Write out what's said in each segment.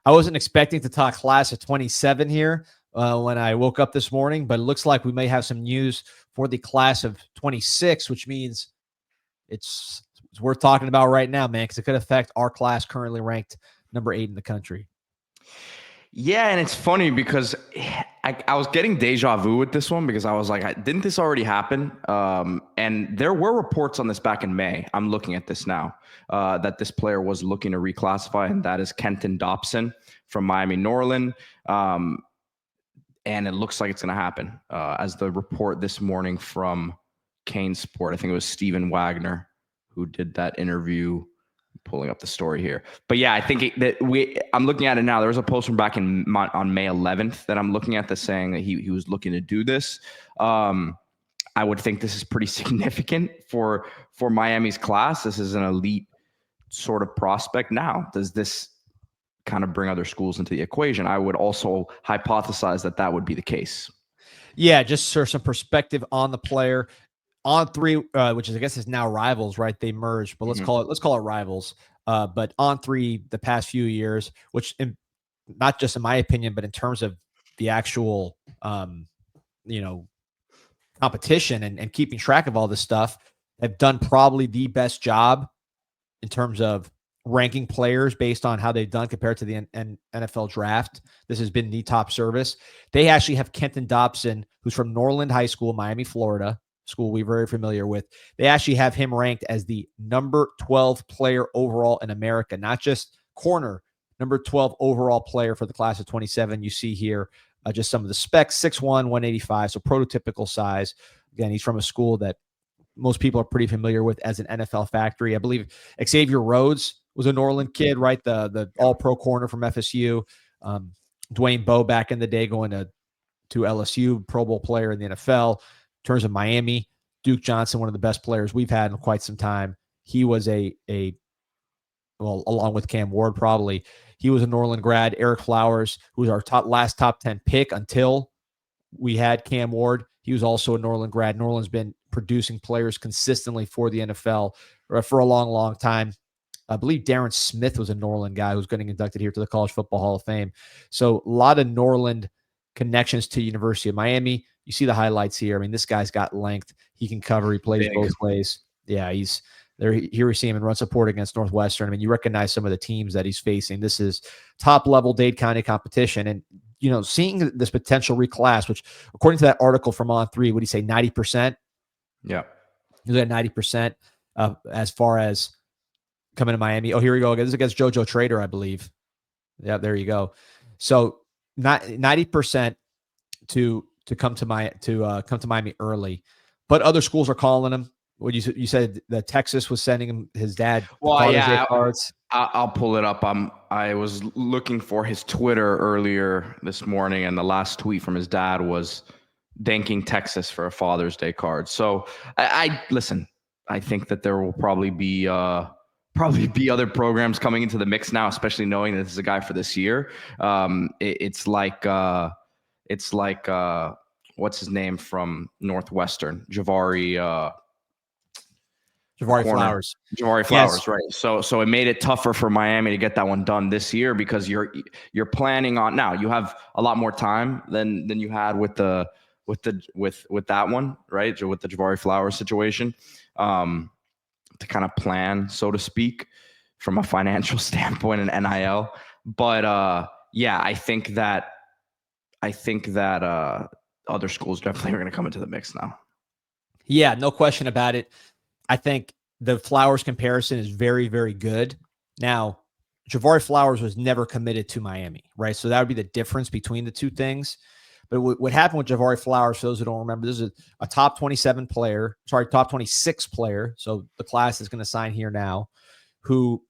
I wasn't expecting to talk class of 27 here when I woke up this morning, but it looks like we may have some news for the class of 26, which means it's worth talking about right now, man, because it could affect our class currently ranked number 8 in the country. Yeah, and it's funny because I was getting deja vu with this one because I was like, didn't this already happen? And there were reports on this back in May. I'm looking at this now, that this player was looking to reclassify, and that is Kenton Dopson from Miami Norland. And it looks like it's going to happen. As the report this morning from CanesSport, I think it was Steven Wagner who did that interview. Pulling up the story here, but yeah, I think I'm looking at it now. There was a post from back on May 11th that I'm looking at that's saying that he was looking to do this. I would think this is pretty significant for Miami's class. This is an elite sort of prospect. Now, does this kind of bring other schools into the equation? I would also hypothesize that would be the case. Yeah, just for some perspective on the player. On3, which is, I guess, is now Rivals, right? They merged, but let's call it Rivals. But On3, the past few years, which not just in my opinion, but in terms of the actual, competition and keeping track of all this stuff, have done probably the best job in terms of ranking players based on how they've done compared to the NFL draft. This has been the top service. They actually have Kenton Dobson, who's from Norland High School, Miami, Florida. School we're very familiar with. They actually have him ranked as the number 12 player overall in America, not just corner, number 12 overall player for the class of 27. You see here just some of the specs, 6'1", 185, so prototypical size. Again, he's from a school that most people are pretty familiar with as an NFL factory. I believe Xavier Rhodes was a Norland kid, right? The all-pro corner from FSU. Dwayne Bowe back in the day going to LSU, Pro Bowl player in the NFL. In terms of Miami, Duke Johnson, one of the best players we've had in quite some time. He was along with Cam Ward, probably. He was a Norland grad. Eric Flowers, who was our last top 10 pick until we had Cam Ward. He was also a Norland grad. Norland's been producing players consistently for the NFL for a long, long time. I believe Darren Smith was a Norland guy who's getting inducted here to the College Football Hall of Fame. So a lot of Norland connections to University of Miami. You see the highlights here. I mean, this guy's got length. He can cover. He plays both ways. Yeah, he's there. Here we see him in run support against Northwestern. I mean, you recognize some of the teams that he's facing. This is top-level Dade County competition. And, seeing this potential reclass, which according to that article from On3, would he say 90%? Yeah. He's at 90% as far as coming to Miami. Oh, here we go. This is against JoJo Trader, I believe. Yeah, there you go. So not 90% to come to Miami early, but other schools are calling him. What you said that Texas was sending him his dad. Well, yeah, cards. I'll pull it up. I was looking for his Twitter earlier this morning, and the last tweet from his dad was thanking Texas for a Father's Day card. So I listen. I think that there will probably be other programs coming into the mix now, especially knowing that this is a guy for this year. It's like what's his name from Northwestern? Javari Flowers. Javari Flowers, yes. Right. So it made it tougher for Miami to get that one done this year because you're planning on, now you have a lot more time than you had with that one, right? With the Javari Flowers situation, to kind of plan, so to speak, from a financial standpoint and NIL. But yeah, I think that other schools definitely are going to come into the mix now. Yeah, no question about it. I think the Flowers comparison is very, very good. Now, Javari Flowers was never committed to Miami, right? So that would be the difference between the two things. But what happened with Javari Flowers, for those who don't remember, this is a top 26 player. So the class is going to sign here now, who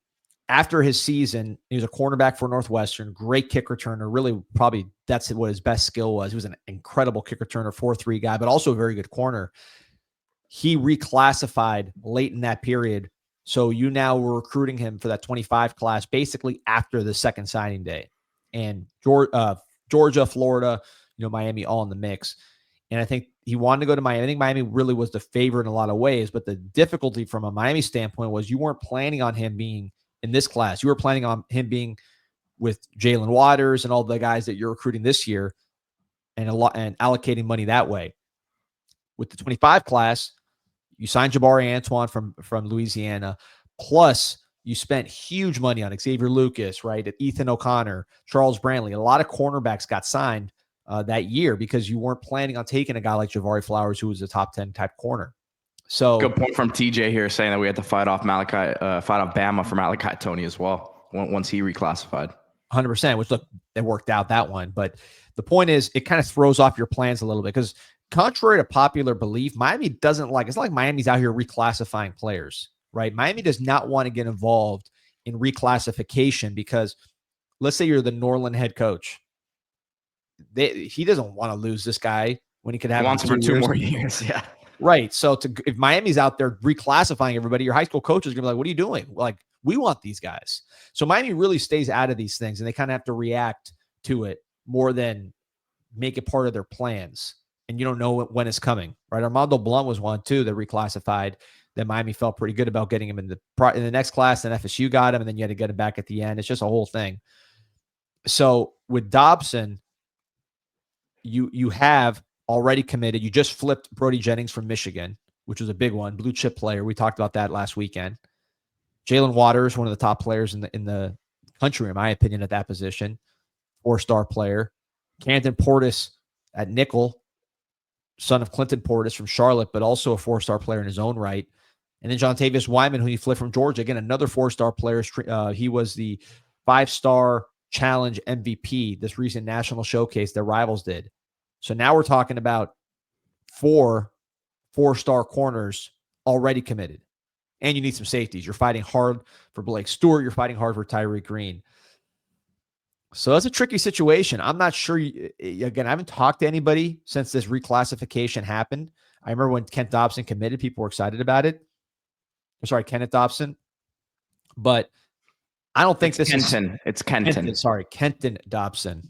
after his season, he was a cornerback for Northwestern, great kick returner. Really, probably that's what his best skill was. He was an incredible kick returner, 4.3 guy, but also a very good corner. He reclassified late in that period. So you now were recruiting him for that 25 class basically after the second signing day. And Georgia, Florida, Miami all in the mix. And I think he wanted to go to Miami. I think Miami really was the favorite in a lot of ways. But the difficulty from a Miami standpoint was you weren't planning on him being in this class. You were planning on him being with Jalen Waters and all the guys that you're recruiting this year and allocating money that way. With the 25 class, you signed Jabari Antoine from Louisiana, plus you spent huge money on Xavier Lucas, right? Ethan O'Connor, Charles Brantley. A lot of cornerbacks got signed that year because you weren't planning on taking a guy like Javari Flowers, who was a top 10 type corner. So good point from TJ here, saying that we had to fight off Bama for Malachi Tony as well once he reclassified. 100%, which look, it worked out that one. But the point is, it kind of throws off your plans a little bit because contrary to popular belief, Miami doesn't like, it's not like Miami's out here reclassifying players, right? Miami does not want to get involved in reclassification because let's say you're the Norland head coach. He doesn't want to lose this guy when he could have he wants him for 2 more years. Yeah. Right. So if Miami's out there reclassifying everybody, your high school coach is going to be like, what are you doing? Like, we want these guys. So Miami really stays out of these things and they kind of have to react to it more than make it part of their plans. And you don't know when it's coming, right? Armando Blunt was one too that reclassified that Miami felt pretty good about getting him in the next class. Then FSU got him and then you had to get him back at the end. It's just a whole thing. So with Dobson, you have already committed. You just flipped Brody Jennings from Michigan, which was a big one, blue chip player. We talked about that last weekend. Jalen Waters, one of the top players in the country, in my opinion, at that position, 4-star player. Canton Portis at nickel, son of Clinton Portis from Charlotte, but also a 4-star player in his own right. And then Jontavius Wyman, who you flipped from Georgia, again, another 4-star player. He was the 5-star challenge MVP, this recent national showcase that Rivals did. So now we're talking about 4 4-star corners already committed. And you need some safeties. You're fighting hard for Blake Stewart. You're fighting hard for Tyreek Green. So that's a tricky situation. I'm not sure. Again, I haven't talked to anybody since this reclassification happened. I remember when Kenton Dobson committed, people were excited about it. Sorry, Kenton Dobson. But I don't think it's Kenton. It's Kenton. Sorry, Kenton Dobson.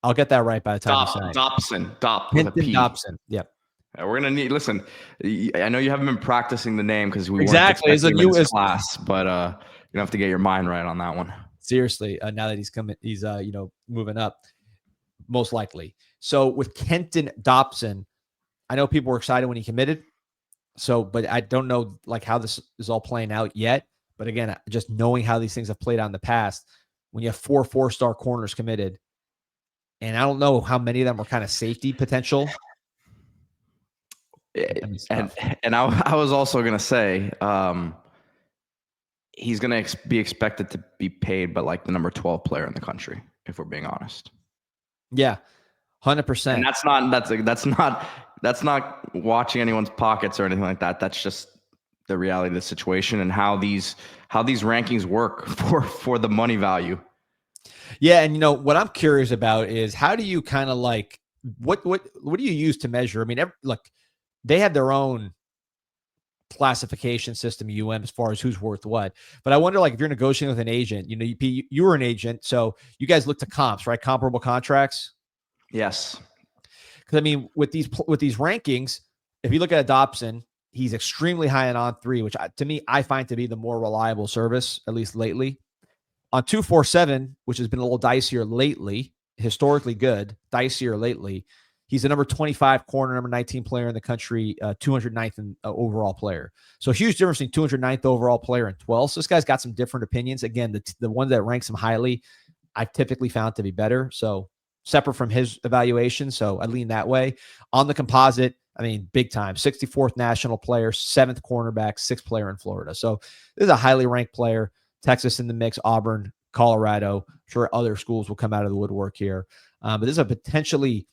I'll get that right by the time you say it. Dobson. Kenton Dobson. Yep. We're gonna need. Listen, I know you haven't been practicing the name because we exactly weren't expecting him in this class, but you have to get your mind right on that one. Seriously, now that he's coming, he's moving up, most likely. So with Kenton Dobson, I know people were excited when he committed. So, but I don't know like how this is all playing out yet. But again, just knowing how these things have played out in the past, when you have 4 4-star corners committed, and I don't know how many of them are kind of safety potential. And I was also gonna say he's gonna be expected to be paid, but like the number 12 player in the country, if we're being honest. Yeah, 100%. And that's not watching anyone's pockets or anything like that. That's just the reality of the situation and how these rankings work for the money value. Yeah, and what I'm curious about is how do you kind of like what do you use to measure? I mean, they have their own classification system, as far as who's worth what. But I wonder, like, if you're negotiating with an agent, you were an agent, so you guys look to comps, right? Comparable contracts. Yes. Because I mean, with these rankings, if you look at Dobson, he's extremely high in On3, which to me I find to be the more reliable service, at least lately. On 247, which has been a little dicier lately, historically good, dicier lately. He's the number 25 corner, number 19 player in the country, 209th in, overall player. So huge difference between 209th overall player and 12th. So this guy's got some different opinions. Again, the one that ranks him highly, I've typically found to be better. So separate from his evaluation. So I lean that way. On the composite, I mean, big time. 64th national player, 7th cornerback, 6th player in Florida. So this is a highly ranked player. Texas in the mix, Auburn, Colorado. I'm sure other schools will come out of the woodwork here. But this is a potentially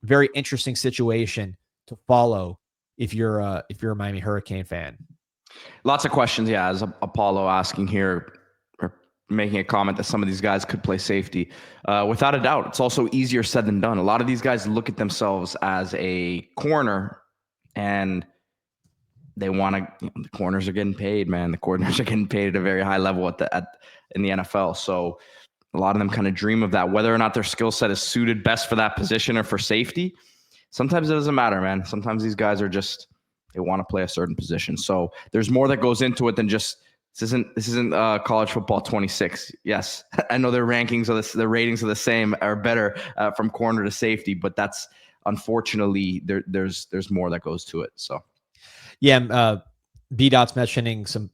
very interesting situation to follow if you're a Miami Hurricane fan. Lots of questions. Yeah. As Apollo asking here, or making a comment that some of these guys could play safety. Without a doubt, it's also easier said than done. A lot of these guys look at themselves as a corner and they want to, the corners are getting paid, man. The corners are getting paid at a very high level in the NFL. So a lot of them kind of dream of that, whether or not their skill set is suited best for that position or for safety. Sometimes it doesn't matter, man. Sometimes these guys are just, they want to play a certain position. So there's more that goes into it than just This isn't college football 26. Yes, I know their rankings the ratings are the same or better from corner to safety, but that's unfortunately there's more that goes to it. So yeah, B Dot's mentioning some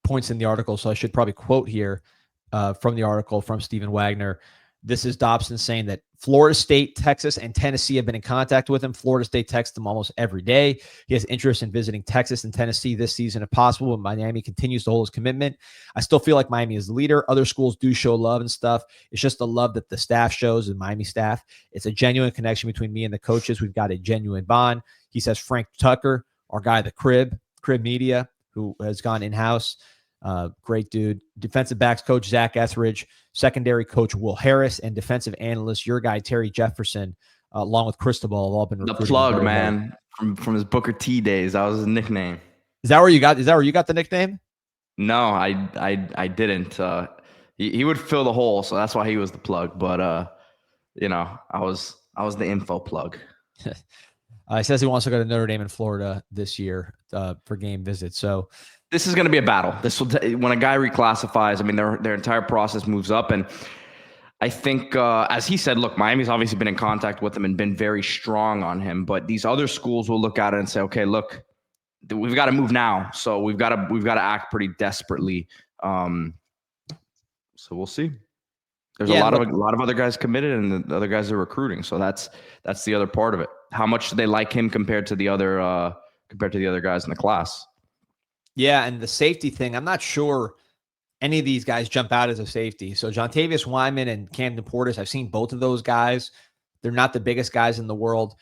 points in the article, so I should probably quote here from the article from Stephen Wagner. This is Dobson saying that Florida State, Texas, and Tennessee have been in contact with him. Florida State texts him almost every day. He has interest in visiting Texas and Tennessee this season if possible, but Miami continues to hold his commitment. I still feel like Miami is the leader. Other schools do show love and stuff. It's just the love that the staff shows, the Miami staff. It's a genuine connection between me and the coaches. We've got a genuine bond. He says Frank Tucker, our guy, the Crib Media, who has gone in-house. Great dude. Defensive backs coach Zach Etheridge, secondary coach Will Harris, and defensive analyst your guy Terry Jefferson, along with Cristobal, have all been recruiting. The plug, man, from his Booker T days. That was his nickname. Is that where you got the nickname? No, I didn't. He would fill the hole, so that's why he was the plug. But I was the info plug. He says he wants to go to Notre Dame in Florida this year for game visits. So this is going to be a battle. This will when a guy reclassifies. I mean, their entire process moves up, and I think, as he said, look, Miami's obviously been in contact with him and been very strong on him. But these other schools will look at it and say, okay, look, we've got to move now. So we've got to act pretty desperately. So we'll see. There's a lot of other guys committed, and the other guys are recruiting. So that's the other part of it. How much do they like him compared to the other guys in the class? Yeah, and the safety thing, I'm not sure any of these guys jump out as a safety. So Jontavius Wyman and Camden Portis, I've seen both of those guys. They're not the biggest guys in the world.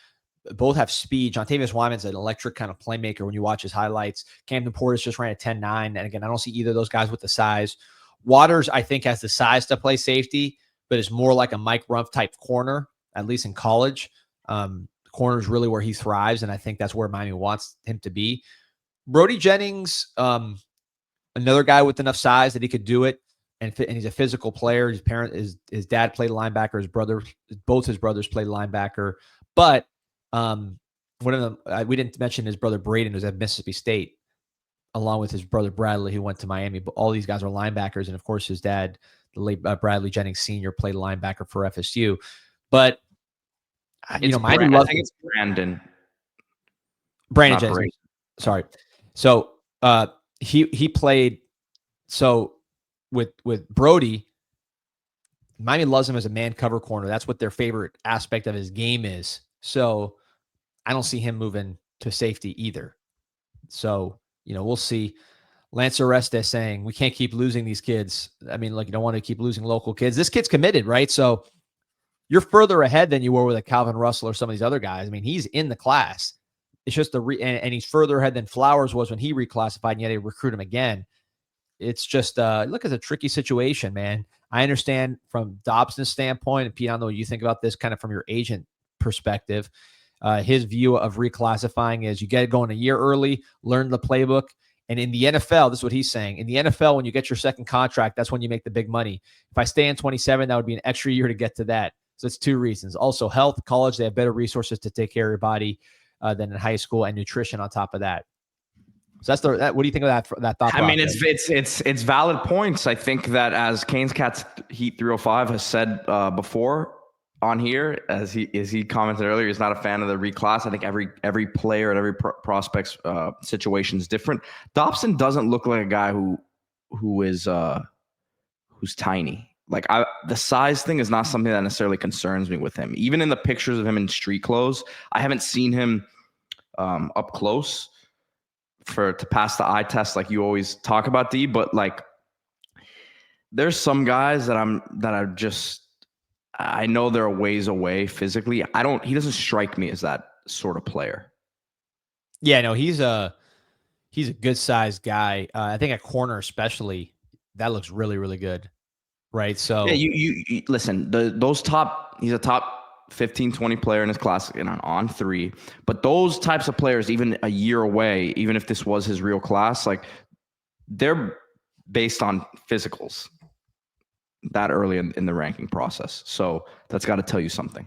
Both have speed. Jontavius Wyman's an electric kind of playmaker when you watch his highlights. Camden Portis just ran a 10.9. And again, I don't see either of those guys with the size. Waters, I think, has the size to play safety, but is more like a Mike Rumpf type corner, at least in college. Corner is really where he thrives, and I think that's where Miami wants him to be. Brody Jennings, another guy with enough size that he could do it, and he's a physical player. His dad played linebacker. Both his brothers played linebacker. But one of them, we didn't mention his brother Braden, who's at Mississippi State, along with his brother Bradley, who went to Miami. But all these guys are linebackers, and of course, his dad, the late Bradley Jennings Sr., played linebacker for FSU. But Miami loves. I think it's Brandon Jennings. Sorry. So he played with Brody. Miami loves him as a man cover corner. That's what their favorite aspect of his game is. So I don't see him moving to safety either. So, we'll see. Lance Orestes saying we can't keep losing these kids. I mean, you don't want to keep losing local kids. This kid's committed, right? So you're further ahead than you were with a Calvin Russell or some of these other guys. I mean, he's in the class. It's just and he's further ahead than Flowers was when he reclassified, and yet they recruit him again. It's just look, it's a tricky situation, man. I understand from Dobson's standpoint, and Pete, I don't know what you think about this kind of from your agent perspective. His view of reclassifying is you get it going a year early, learn the playbook. And in the NFL, this is what he's saying. In the NFL, when you get your second contract, that's when you make the big money. If I stay in 27, that would be an extra year to get to that. So it's two reasons. Also, health, college, they have better resources to take care of your body than in high school, and nutrition on top of that. So what do you think of that thought? I mean, it's valid points. I think that as Canes Cats Heat 305 has said before on here, as he commented earlier, he's not a fan of the reclass. I think every player and every prospect's situation is different. Dobson doesn't look like a guy who's tiny. The size thing is not something that necessarily concerns me with him. Even in the pictures of him in street clothes, I haven't seen him up close to pass the eye test like you always talk about, D. But there's some guys I know they're a ways away physically. He doesn't strike me as that sort of player. Yeah, no, he's a good sized guy. I think at corner especially, that looks really, really good. Right. So yeah, you listen, he's a top 15, 20 player in his class on three, but those types of players, even a year away, even if this was his real class, they're based on physicals that early in the ranking process. So that's got to tell you something.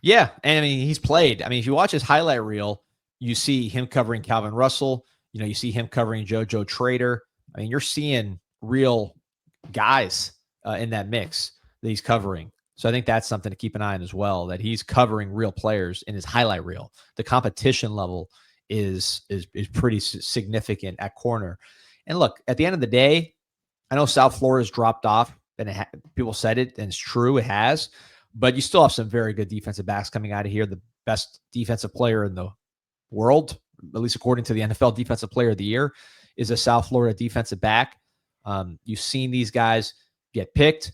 Yeah. And I mean, he's played. I mean, if you watch his highlight reel, you see him covering Calvin Russell. You see him covering JoJo Trader. I mean, you're seeing real guys in that mix that he's covering. So I think that's something to keep an eye on as well, that he's covering real players in his highlight reel. The competition level is pretty significant at corner. And look, at the end of the day, I know South Florida's dropped off, and people said it, and it's true, it has. But you still have some very good defensive backs coming out of here. The best defensive player in the world, at least according to the NFL Defensive Player of the Year, is a South Florida defensive back. You've seen these guys get picked.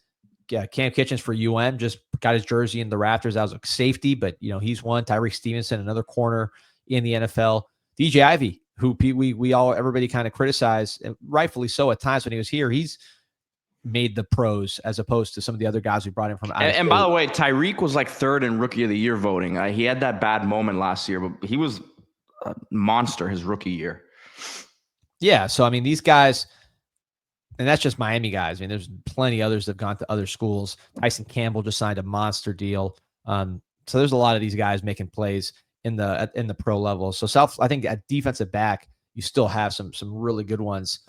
Cam Kitchens for just got his jersey in the rafters. That was a safety, but he's one. Tyreek Stevenson, another corner in the NFL. DJ Ivey, who everybody kind of criticized, and rightfully so at times when he was here. He's made the pros as opposed to some of the other guys we brought in from. And by the way, Tyreek was like third in Rookie of the Year voting. He had that bad moment last year, but he was a monster his rookie year. Yeah, so I mean, these guys. And that's just Miami guys. I mean, there's plenty others that have gone to other schools. Tyson Campbell just signed a monster deal. So there's a lot of these guys making plays in the pro level. So I think at defensive back, you still have some really good ones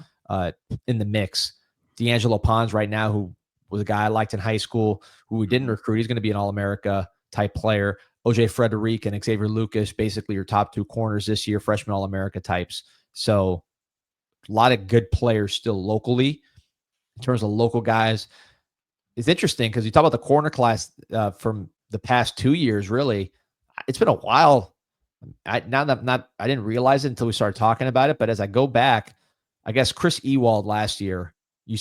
in the mix. D'Angelo Pons right now, who was a guy I liked in high school, who we didn't recruit. He's going to be an All-America type player. OJ Frederic and Xavier Lucas, basically your top two corners this year, freshman All-America types. So a lot of good players still locally. In terms of local guys, it's interesting because you talk about the corner class from the past 2 years. Really, it's been a while. I didn't realize it until we started talking about it. But as I go back, I guess Chris Ewald last year, you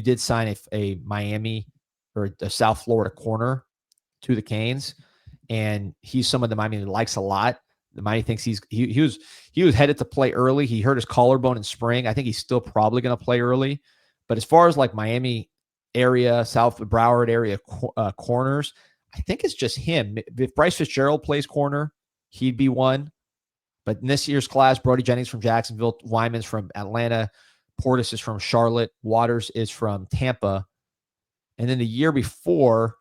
did sign a Miami or a South Florida corner to the Canes, and he's someone that Miami likes a lot. The Miami thinks he was headed to play early. He hurt his collarbone in spring. I think he's still probably going to play early. But as far as like Miami area, South Broward area corners, I think it's just him. If Bryce Fitzgerald plays corner, he'd be one. But in this year's class, Brody Jennings from Jacksonville, Wyman's from Atlanta, Portis is from Charlotte, Waters is from Tampa. And then the year before,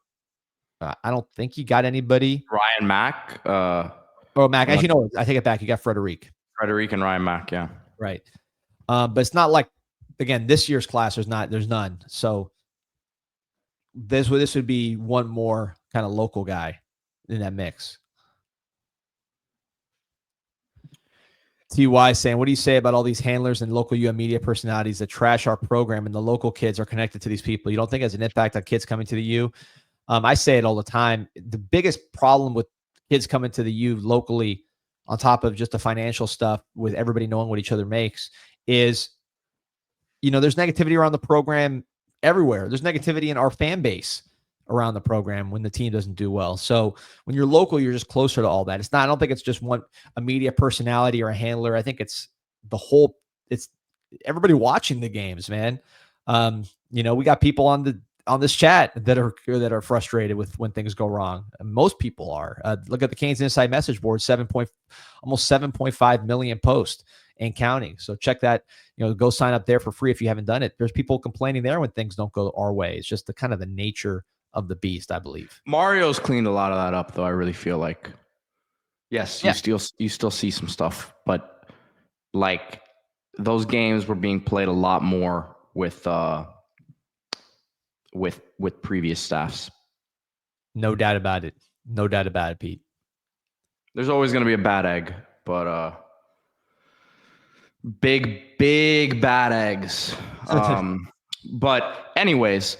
I don't think you got anybody. Ryan Mack. Mack. Actually, no, I take it back. You got Frederic And Ryan Mack, yeah. Right. But it's not like, again, this year's class, there's none. So this would be one more kind of local guy in that mix. TY saying, what do you say about all these handlers and local UM media personalities that trash our program and the local kids are connected to these people? You don't think it has an impact on kids coming to the U? I say it all the time. The biggest problem with kids coming to the U locally, on top of just the financial stuff with everybody knowing what each other makes, is, there's negativity around the program everywhere. There's negativity in our fan base around the program when the team doesn't do well. So when you're local, you're just closer to all that. I don't think it's just a media personality or a handler. I think it's everybody watching the games, man. We got people on this chat that are frustrated with when things go wrong. And most people are. Look at the CanesInSight message board, almost 7.5 million posts and counting. So check that, go sign up there for free if you haven't done it. There's people complaining there when things don't go our way. It's just the kind of the nature of the beast, I believe. Mario's cleaned a lot of that up, though. I really feel like, yes, you still see some stuff, but like those games were being played a lot more with previous staffs. No doubt about it. No doubt about it, Pete. There's always going to be a bad egg, but big bad eggs. But anyways,